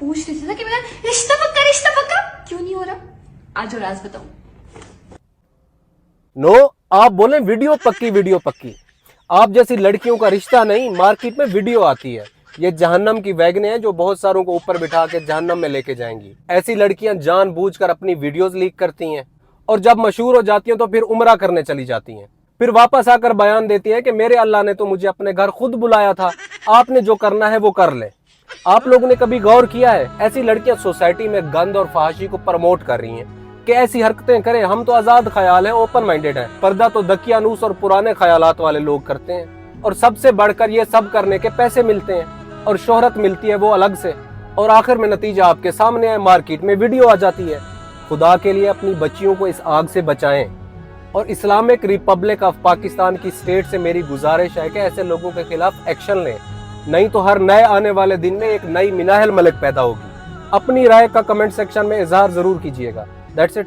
पूछ रही थी ना कि मेरा रिश्ता पक्का क्यों नहीं हो रहा। आज और राज बताऊं। नो, आप बोले वीडियो पक्की। आप जैसी लड़कियों का रिश्ता नहीं, मार्केट में वीडियो आती है। ये जहन्नम की वैगनें हैं जो बहुत सारों को ऊपर बिठा के जहन्नम में लेके जाएंगी। ऐसी लड़कियां जानबूझकर अपनी वीडियोस लीक करती हैं और जब मशहूर हो जाती हैं तो फिर उम्रा करने चली जाती हैं। फिर वापस आकर बयान देती हैं कि मेरे अल्लाह ने तो मुझे अपने घर खुद बुलाया था, आपने जो करना है वो कर ले। आप लोगों ने कभी गौर किया है, ऐसी लड़कियां सोसाइटी में गंद और फहाशी को प्रमोट कर रही हैं कि ऐसी हरकतें करें। हम तो आजाद ख्याल हैं, ओपन माइंडेड हैं। पर्दा तो दकियानूस और पुराने ख्यालात वाले लोग करते हैं और सबसे बढ़कर ये सब करने के पैसे मिलते हैं और शोहरत मिलती है वो अलग से। और आखिर में नतीजा आपके सामने है, मार्केट में वीडियो आ जाती है। खुदा के लिए अपनी बच्चियों को इस आग से बचाएं। और इस्लामिक रिपब्लिक ऑफ पाकिस्तान की स्टेट से मेरी गुजारिश है कि ऐसे लोगों के खिलाफ एक्शन लें, नहीं तो हर नए आने वाले दिन में एक नई मिनाहल मलिक पैदा होगी। अपनी राय का कमेंट सेक्शन में इजहार जरूर कीजिएगा। That's it.